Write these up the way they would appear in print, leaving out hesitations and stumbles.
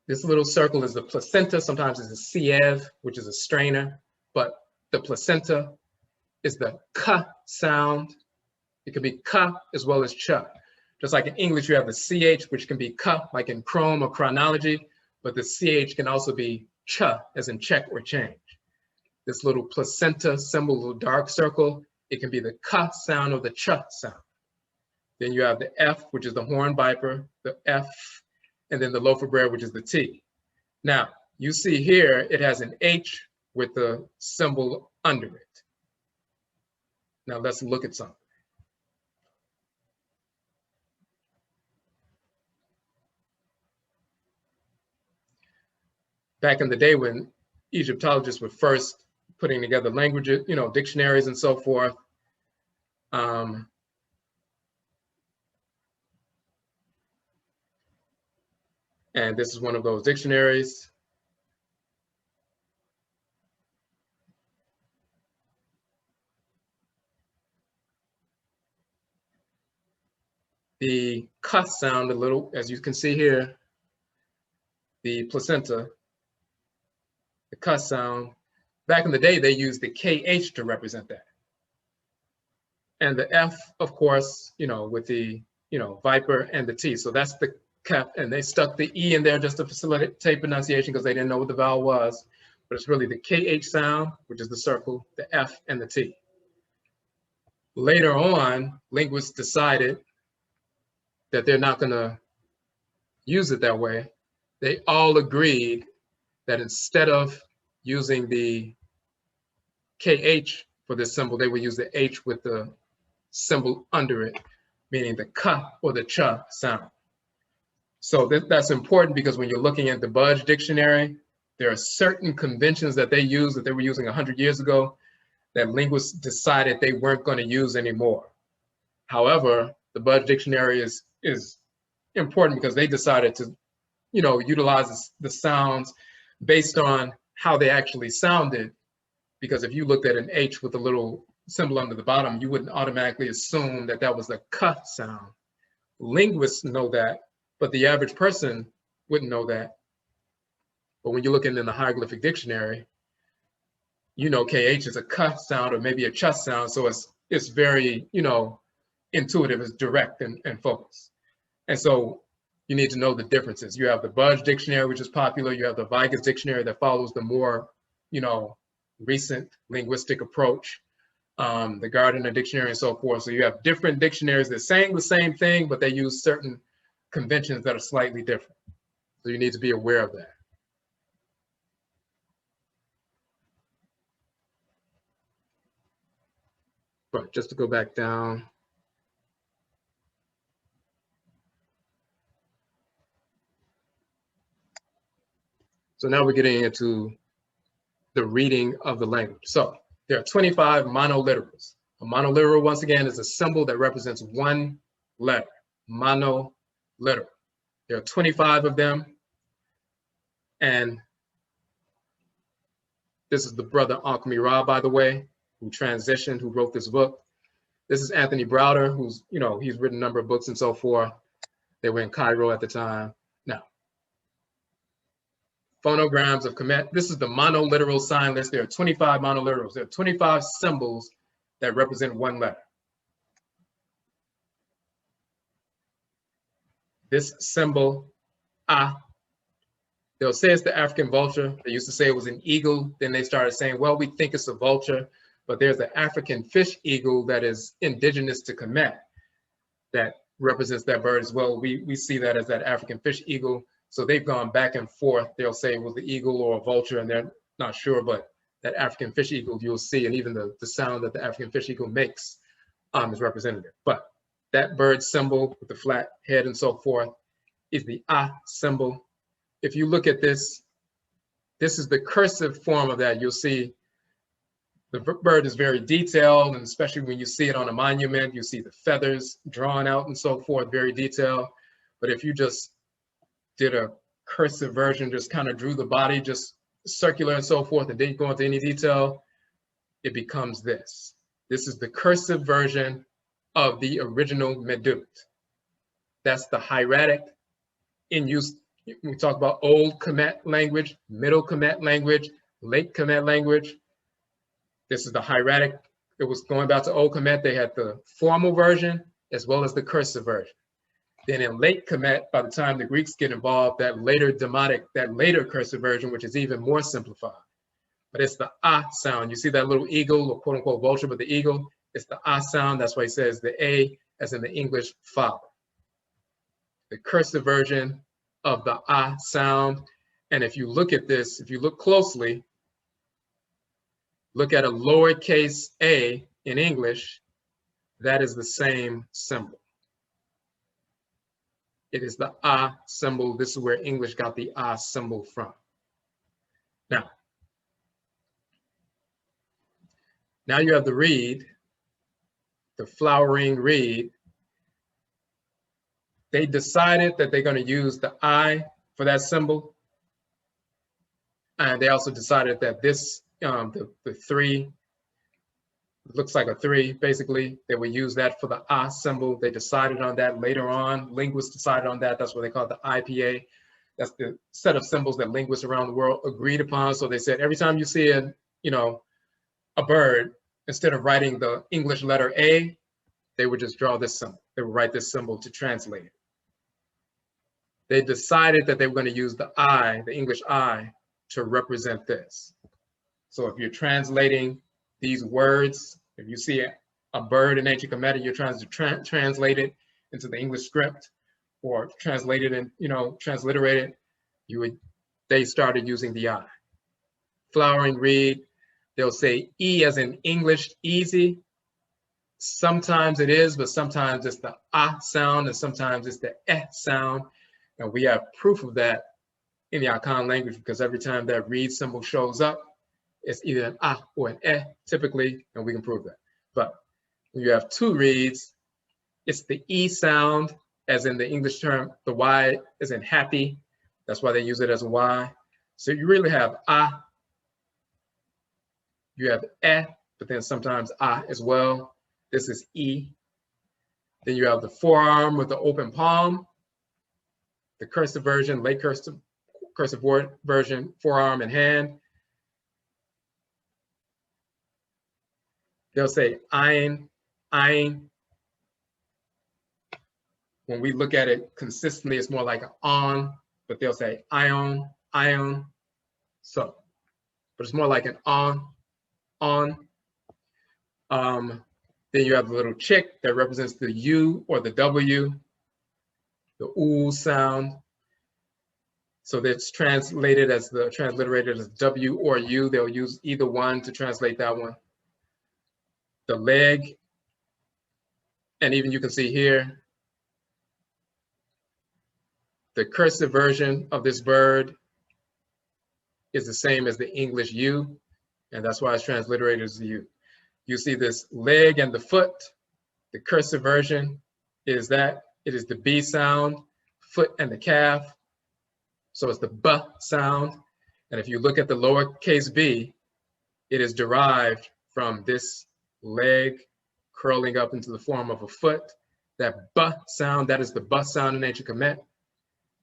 This little circle is the placenta. Sometimes it's a sieve, which is a strainer, but the placenta is the k sound. It can be k as well as ch. Just like in English, you have the ch, which can be k, like in chrome or chronology, but the ch can also be ch, as in check or change. This little placenta symbol, little dark circle, it can be the k sound or the ch sound. Then you have the f, which is the horned viper, the f, and then the loaf of bread, which is the t. Now, you see here, it has an h with the symbol under it. Now let's look at something. Back in the day when Egyptologists were first putting together languages, dictionaries and so forth, and this is one of those dictionaries. The k sound, a little, as you can see here, the placenta, the k sound. Back in the day, they used the kh to represent that. And the f, of course, with the, viper and the t. So that's the kef, and they stuck the e in there just to facilitate pronunciation because they didn't know what the vowel was. But it's really the kh sound, which is the circle, the f, and the t. Later on, linguists decided that they're not going to use it that way. They all agreed that instead of using the kh for this symbol, they would use the h with the symbol under it, meaning the k or the ch sound. So that's important because when you're looking at the Budge dictionary, there are certain conventions that they use that they were using 100 years ago that linguists decided they weren't going to use anymore. However, the Budge dictionary is important because they decided to, utilize the sounds based on how they actually sounded. Because if you looked at an H with a little symbol under the bottom, you wouldn't automatically assume that that was a k sound. Linguists know that, but the average person wouldn't know that. But when you're looking in the hieroglyphic dictionary, KH is a k sound or maybe a ch sound. So it's very, intuitive, it's direct and focused. And so you need to know the differences. You have the Budge dictionary, which is popular. You have the Vigus dictionary that follows the more, recent linguistic approach, the Gardner dictionary and so forth. So you have different dictionaries that saying the same thing, but they use certain conventions that are slightly different. So you need to be aware of that. But just to go back down. So now we're getting into the reading of the language. So there are 25 monoliterals. A monoliteral, once again, is a symbol that represents one letter, monoliteral. There are 25 of them. And this is the brother Ankh Mira, by the way, who transitioned, who wrote this book. This is Anthony Browder, who's, he's written a number of books and so forth. They were in Cairo at the time. Now, phonograms of Kamit. This is the monoliteral sign list. There are 25 monoliterals. There are 25 symbols that represent one letter. This symbol, they'll say it's the African vulture. They used to say it was an eagle. Then they started saying, well, we think it's a vulture, but there's the African fish eagle that is indigenous to Kamit that represents that bird as well. We see that as that African fish eagle. So they've gone back and forth. They'll say it was the eagle or a vulture, and they're not sure, but that African fish eagle you'll see, and even the sound that the African fish eagle makes is representative. But that bird symbol with the flat head and so forth is the symbol. If you look at this, this is the cursive form of that. You'll see the bird is very detailed, and especially when you see it on a monument, you see the feathers drawn out and so forth, very detailed. But if you just did a cursive version, just kind of drew the body, just circular and so forth, and didn't go into any detail, it becomes this. This is the cursive version of the original MEDUT. That's the hieratic in use We talk about Old Kemet language, Middle Kemet language, Late Kemet language. This is the hieratic. It was going back to Old Kemet. They had the formal version as well as the cursive version. Then in Late Kemet, by the time the Greeks get involved, that later demotic, that later cursive version, which is even more simplified. But it's the ah sound. You see that little eagle, or quote unquote vulture, but the eagle, it's the ah sound. That's why he says the A as in the English father. The cursive version of the ah sound. And if you look at this, if you look closely, look at a lowercase a in English, that is the same symbol. It is the ah symbol. This is where English got the ah symbol from. Now you have the reed, the flowering reed. They decided that they're going to use the I for that symbol. And they also decided that this, the 3, looks like a 3, basically. They would use that for the ah symbol. They decided on that later on. Linguists decided on that. That's what they call the IPA. That's the set of symbols that linguists around the world agreed upon. So they said every time you see a bird, instead of writing the English letter A, they would just draw this symbol. They would write this symbol to translate it. They decided that they were going to use the I, the English I, to represent this. So if you're translating these words, if you see a bird in ancient Kemet, you're trying to translate it into the English script or translate it and, transliterate it, they started using the I. Flowering reed, they'll say E as in English, easy. Sometimes it is, but sometimes it's the ah sound and sometimes it's the eh sound. And we have proof of that in the Akhan language because every time that reed symbol shows up, it's either an ah or an eh typically, and we can prove that. But when you have 2 reeds, it's the E sound, as in the English term, the Y is in happy. That's why they use it as a Y. So you really have ah, you have eh, but then sometimes ah as well. This is E. Then you have the forearm with the open palm, the cursive version, late cursive word version, forearm and hand. They'll say ein, ein. When we look at it consistently, it's more like an on, but they'll say ion, ion. So, but it's more like an on, on. Then you have the little chick that represents the U or the W, the oo sound. So that's translated as transliterated as W or U. They'll use either one to translate that one. The leg, and even you can see here, the cursive version of this bird is the same as the English U, and that's why it's transliterated as U. You see this leg and the foot. The cursive version is that it is the B sound, foot and the calf. So it's the B sound. And if you look at the lowercase b, it is derived from this leg curling up into the form of a foot. That B sound, that is the B sound in ancient Kemet.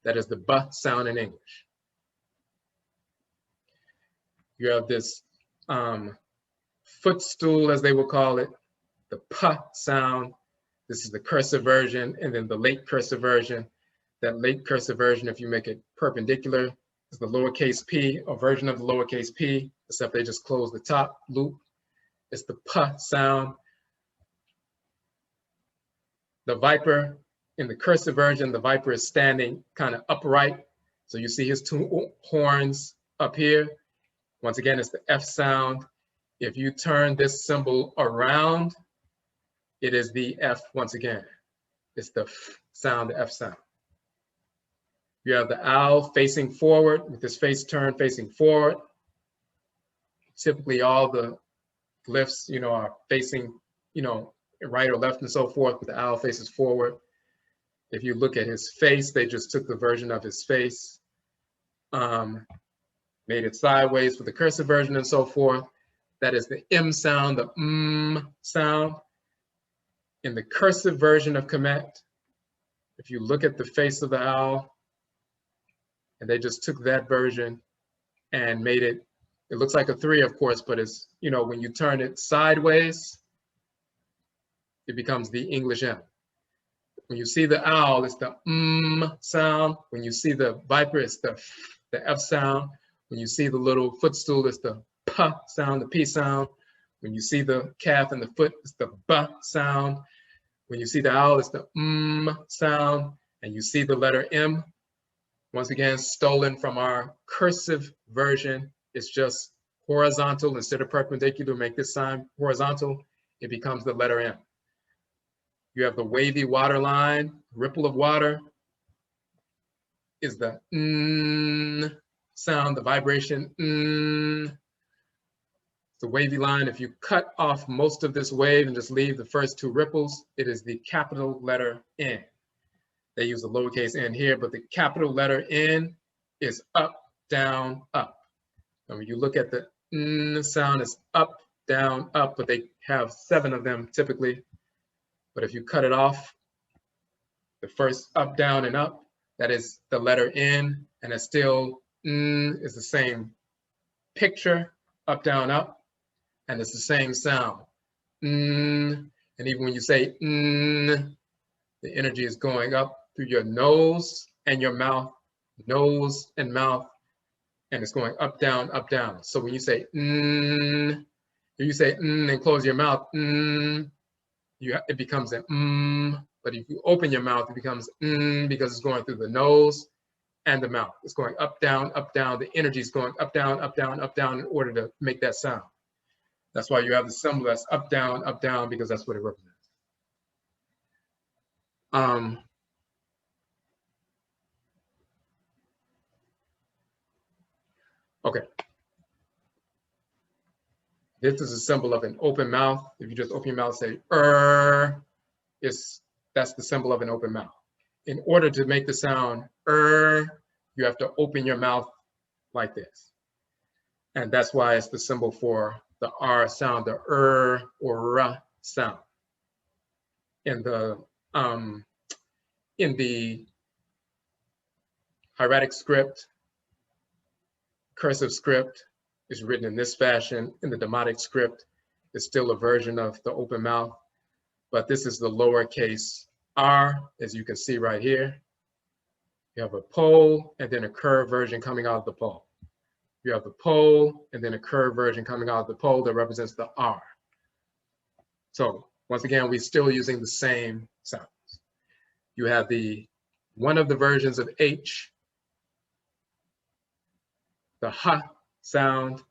That is the B sound in English. You have this footstool, as they will call it, the P sound. This is the cursive version, and then the late cursive version. That late cursive version, if you make it perpendicular, is the lowercase p, a version of the lowercase p, except they just close the top loop. It's the P sound. The viper, in the cursive version, the viper is standing kind of upright. So you see his 2 horns up here. Once again, it's the F sound. If you turn this symbol around, it is the F once again. It's the F sound, the F sound. You have the owl facing forward with his face turned facing forward. Typically all the glyphs, are facing, right or left and so forth, but the owl faces forward. If you look at his face, they just took the version of his face, made it sideways for the cursive version and so forth. That is the M sound, the sound. In the cursive version of Kemet, if you look at the face of the owl, and they just took that version and made it, it looks like a 3, of course, but it's, you know, when you turn it sideways, it becomes the English M. When you see the owl, it's the sound. When you see the viper, it's the F sound. When you see the little footstool, it's the P sound, the P sound. When you see the calf and the foot, it's the B sound. When you see the owl, it's the sound. And you see the letter M, once again, stolen from our cursive version. It's just horizontal instead of perpendicular. Make this sign horizontal. It becomes the letter M. You have the wavy water line, ripple of water is the sound, the vibration. The wavy line, if you cut off most of this wave and just leave the first 2 ripples, it is the capital letter N. They use the lowercase n here, but the capital letter N is up, down, up. And when you look at the sound, it's up, down, up, but they have 7 of them typically. But if you cut it off, the first up, down, and up, that is the letter N, and it's still is the same picture, up, down, up, and it's the same sound. And even when you say the energy is going up through your nose and your mouth, nose and mouth, and it's going up, down, up, down. So when you say if you say and close your mouth, it becomes an but if you open your mouth, it becomes because it's going through the nose and the mouth. It's going up, down, up, down. The energy is going up, down, up, down, up, down in order to make that sound. That's why you have the symbol that's up, down, because that's what it represents. Okay. This is a symbol of an open mouth. If you just open your mouth and say that's the symbol of an open mouth. In order to make the sound you have to open your mouth like this. And that's why it's the symbol for the R sound, the or R sound. In the hieratic script, cursive script is written in this fashion. In the demotic script, it's still a version of the open mouth, but this is the lowercase r, as you can see right here. You have a pole and then a curved version coming out of the pole. You have the pole and then a curved version coming out of the pole that represents the R. So once again, we're still using the same sounds. You have one of the versions of H, the H sound.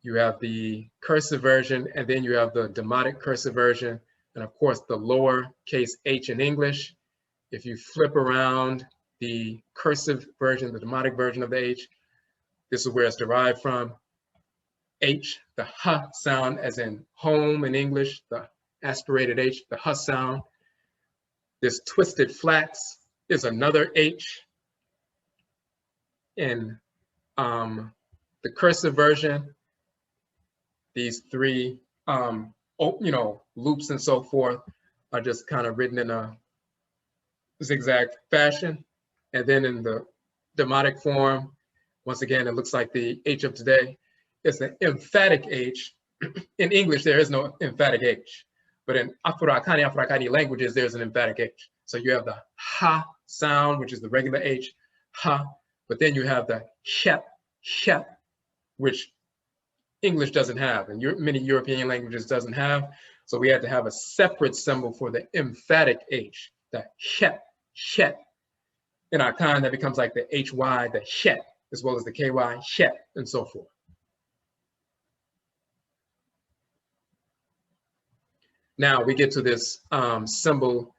You have the cursive version, and then you have the demotic cursive version, and of course the lowercase h in English. If you flip around the cursive version, the demotic version of the H, this is where it's derived from. H, the H sound, as in home in English, the aspirated H, the H sound. This twisted flats is another H in the cursive version. These 3, loops and so forth are just kind of written in a zigzag fashion. And then in the demotic form, once again, it looks like the H of today. It's an emphatic H. In English, there is no emphatic H, but in Afuraitkaitnut languages, there's an emphatic H. So you have the ha sound, which is the regular H, ha, but then you have the het, which English doesn't have, and many European languages doesn't have. So we had to have a separate symbol for the emphatic H, the het. In Akhan, that becomes like the HY, the het, as well as the KY, het, and so forth. Now we get to this symbol.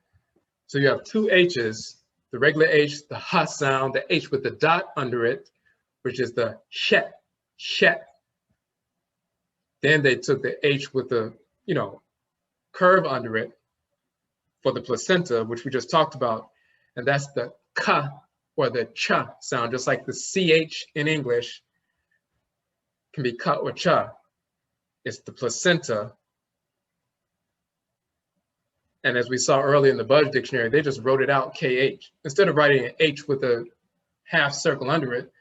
So you have 2 H's, the regular H, the H sound, the H with the dot under it, which is the het. Then they took the H with the, curve under it for the placenta, which we just talked about. And that's the K or the Ch sound, just like the CH in English can be K or Ch. It's the placenta. And as we saw earlier in the Budge dictionary, they just wrote it out KH. Instead of writing an H with a half circle under it,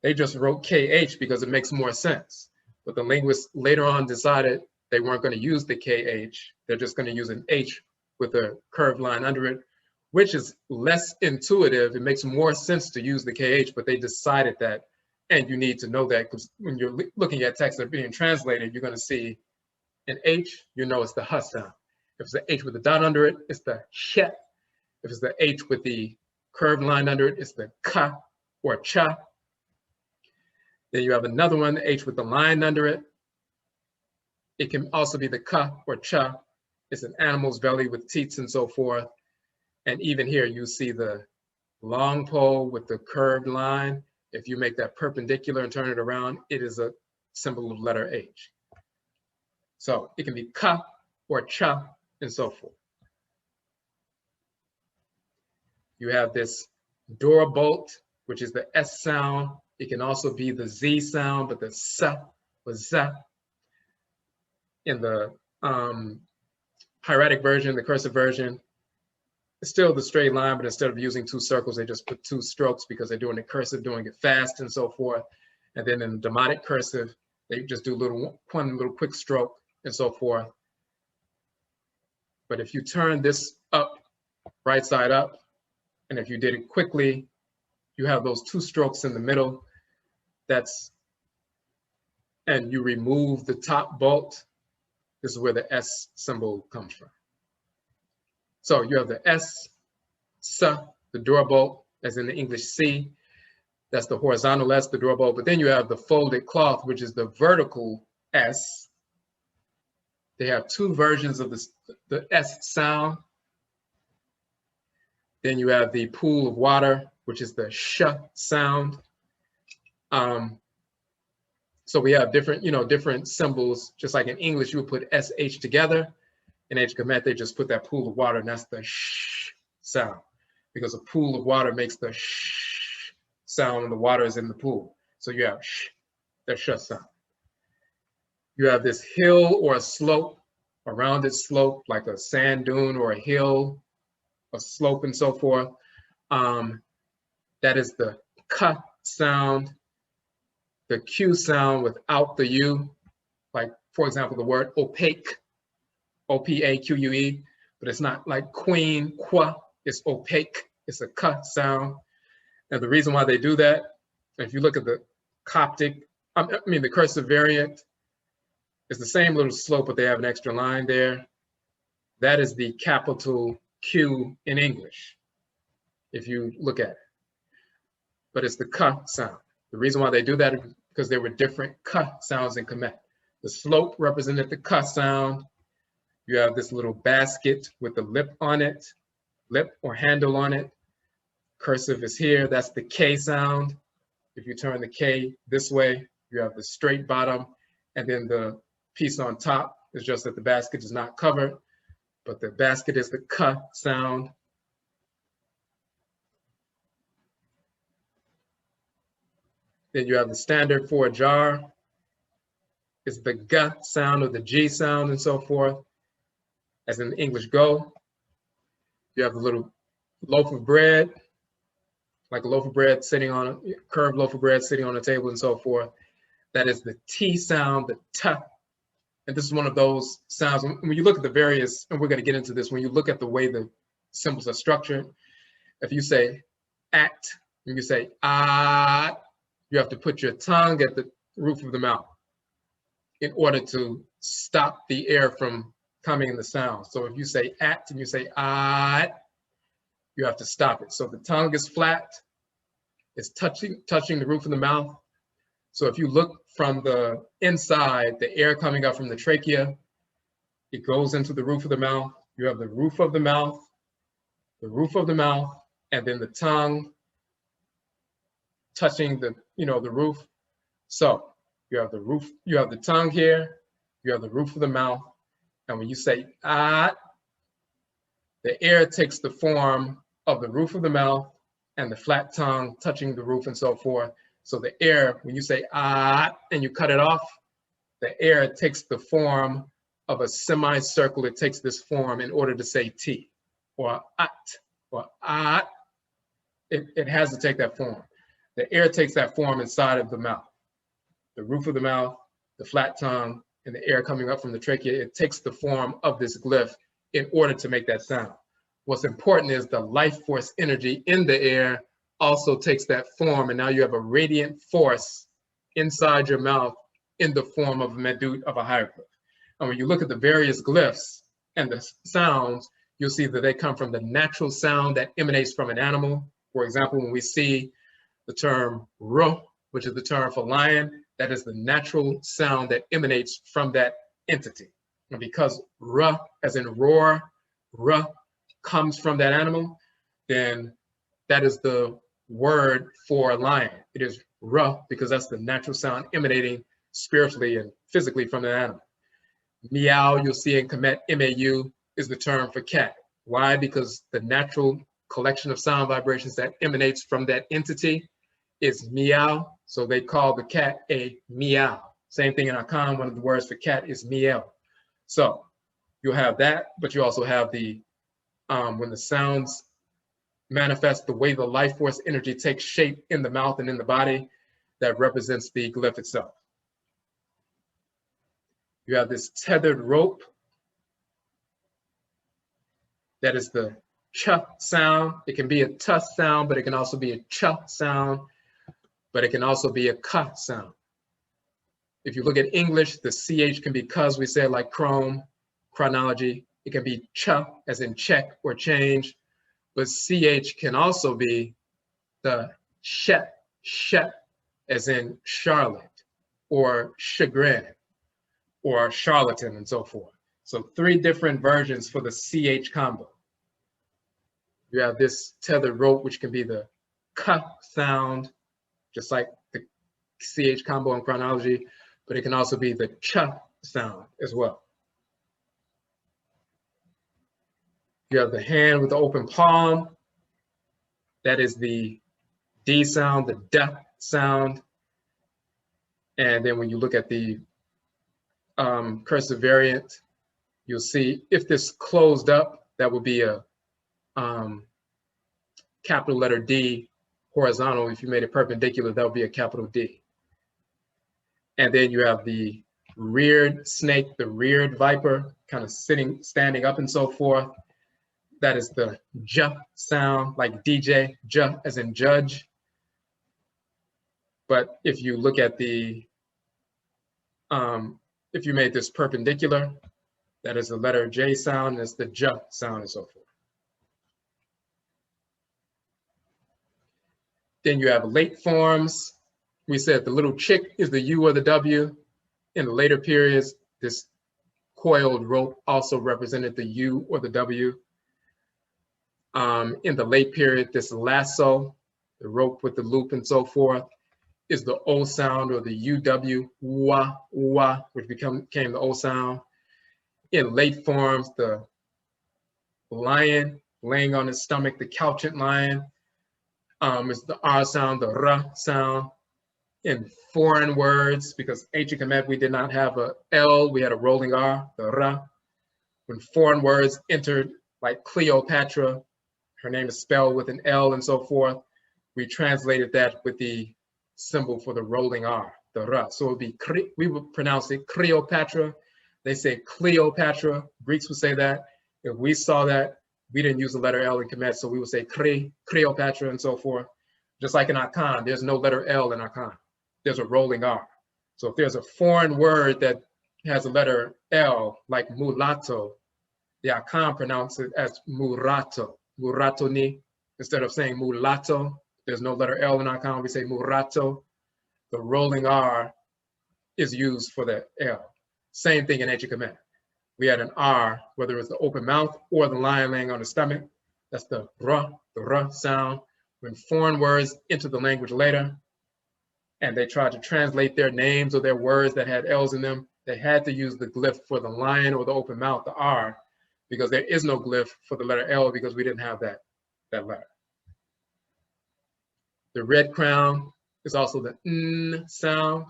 they just wrote KH because it makes more sense. But the linguists later on decided they weren't going to use the KH. They're just going to use an H with a curved line under it, which is less intuitive. It makes more sense to use the KH, but they decided that, and you need to know that because when you're looking at texts that are being translated, you're going to see an H, you know it's the H sound. If it's the H with a dot under it, it's the sh. If it's the H with the curved line under it, it's the ka or cha. Then you have another one, the H with the line under it. It can also be the ka or cha. It's an animal's belly with teats and so forth. And even here, you see the long pole with the curved line. If you make that perpendicular and turn it around, it is a symbol of letter H. So it can be ka or cha and so forth. You have this Dora bolt, which is the S sound. It can also be the Z sound, but the sa or za. In the hieratic version, the cursive version, it's still the straight line, but instead of using two circles, they just put two strokes because they're doing it cursive, doing it fast and so forth. And then in the Demotic cursive, they just do one little quick stroke and so forth. But if you turn this up, right side up, and if you did it quickly, you have those two strokes in the middle. And you remove the top bolt. This is where the S symbol comes from. So you have the S, sa, the Dora bolt, as in the English C. That's the horizontal S, the Dora bolt. But then you have the folded cloth, which is the vertical S. They have two versions of the S sound. Then you have the pool of water, which is the sh sound. So we have different symbols. Just like in English, you would put SH together. In Kamit, they just put that pool of water, and that's the sh sound, because a pool of water makes the sh sound, and the water is in the pool. So you have sh, the sh sound. You have this hill or a slope, a rounded slope, like a sand dune or a hill, a slope and so forth. That is the k sound. The Q sound without the U, like for example, the word opaque, O-P-A-Q-U-E, but it's not like queen, qua, it's opaque, it's a k sound. And the reason why they do that, if you look at the Coptic, the cursive variant, it's the same little slope, but they have an extra line there. That is the capital Q in English, if you look at it. But it's the k sound. The reason why they do that is because there were different k sounds in Kamit. The slope represented the k sound. You have this little basket with the lip on it, lip or handle on it. Cursive is here, that's the K sound. If you turn the K this way, you have the straight bottom, and then the piece on top is just that the basket is not covered, but the basket is the k sound. Then you have the standard for a jar. It's the g sound or the G sound and so forth, as in the English go. You have the little loaf of bread, like a loaf of bread sitting on a curved loaf of bread sitting on a table and so forth. That is the T sound, the T. And this is one of those sounds, when you look at the various, and we're going to get into this, when you look at the way the symbols are structured, if you say at, when you say ah, you have to put your tongue at the roof of the mouth in order to stop the air from coming in the sound. So if you say at and you say ah, you have to stop it. So the tongue is flat, it's touching the roof of the mouth. So if you look from the inside, the air coming up from the trachea, it goes into the roof of the mouth. You have the roof of the mouth, and then the tongue touching the roof. So you have the roof, you have the tongue here, you have the roof of the mouth, and when you say ah, the air takes the form of the roof of the mouth and the flat tongue touching the roof and so forth. So the air, when you say ah and you cut it off, the air takes the form of a semicircle. It takes this form in order to say T or at or ah. It has to take that form. The air takes that form inside of the mouth. The roof of the mouth, the flat tongue, and the air coming up from the trachea, it takes the form of this glyph in order to make that sound. What's important is the life force energy in the air also takes that form, and now you have a radiant force inside your mouth in the form of a medut of a hieroglyph. And when you look at the various glyphs and the sounds, you'll see that they come from the natural sound that emanates from an animal. For example, when we see the term ro, which is the term for lion, that is the natural sound that emanates from that entity. And because ra, as in roar, ra, comes from that animal, then that is the word for lion. It is ra because that's the natural sound emanating spiritually and physically from the animal. Meow, you'll see in Kamit, M-A-U, is the term for cat. Why? Because the natural collection of sound vibrations that emanates from that entity is meow, so they call the cat a meow. Same thing in Akhan, one of the words for cat is meow. So you'll have that, but you also have the, when the sounds manifest, the way the life force energy takes shape in the mouth and in the body, that represents the glyph itself. You have this tethered rope. That is the ch sound. It can be a t sound, but it can also be a ch sound, but it can also be a k sound. If you look at English, the ch can be cuz, we say like chrome, chronology. It can be ch, as in check or change, but ch can also be the shet, as in Charlotte, or chagrin, or charlatan, and so forth. So 3 different versions for the ch combo. You have this tethered rope, which can be the k sound, just like the ch combo in chronology, but it can also be the ch sound as well. You have the hand with the open palm. That is the D sound, the D sound. And then when you look at the cursive variant, you'll see if this closed up, that would be a capital letter D horizontal. If you made it perpendicular, that would be a capital D. And then you have the reared snake, the reared viper, kind of standing up and so forth. That is the J sound, like DJ, J as in judge. But if you look at the, if you made this perpendicular, that is the letter J sound, and it's the J sound and so forth. Then you have late forms. We said the little chick is the U or the W. In the later periods, this coiled rope also represented the U or the W. In the late period, this lasso, the rope with the loop and so forth, is the O sound, or the UW, wah, wah, which became the O sound. In late forms, the lion laying on his stomach, the couchant lion, is the R sound, the R sound. In foreign words, because ancient Kamit, we did not have a L, we had a rolling R, the R. When foreign words entered, like Cleopatra, her name is spelled with an L and so forth, we translated that with the symbol for the rolling R, the R. So it would be, we would pronounce it Cleopatra. They say Cleopatra, Greeks would say that. If we saw that, we didn't use the letter L in Kamit, so we would say Cleopatra and so forth. Just like in Akhan, there's no letter L in Akhan. There's a rolling R. So if there's a foreign word that has a letter L, like mulatto, the Akhan pronounce it as murato, muratoni. Instead of saying mulatto, there's no letter L in Akhan, we say murato. The rolling R is used for the L. Same thing in ancient Kamit. We had an R, whether it's the open mouth or the lion laying on the stomach. That's the R sound. When foreign words enter the language later, and they tried to translate their names or their words that had L's in them, they had to use the glyph for the lion or the open mouth, the R, because there is no glyph for the letter L because we didn't have that letter. The red crown is also the N sound.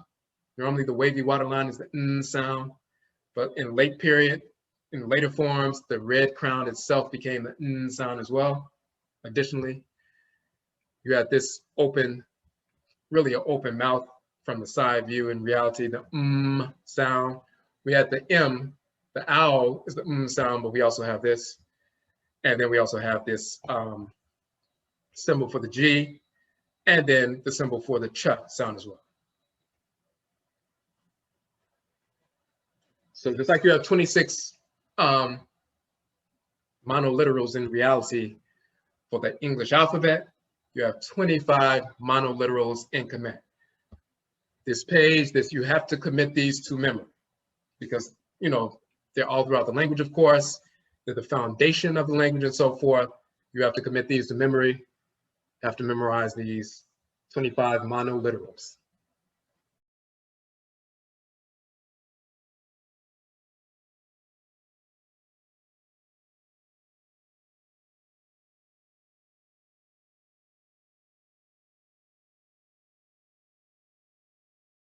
Normally the wavy waterline is the N sound, but in late period, in later forms, the red crown itself became the N sound as well. Additionally, you had this open really an open mouth from the side view. In reality, the sound. We had the M, the owl is the sound, but we also have this. And then we also have this symbol for the G, and then the symbol for the ch sound as well. So just like you have 26 monoliterals in reality for the English alphabet, you have 25 monoliterals in Kamit. This page, you have to commit these to memory because, you know, they're all throughout the language, of course. They're the foundation of the language and so forth. You have to commit these to memory. You have to memorize these 25 monoliterals.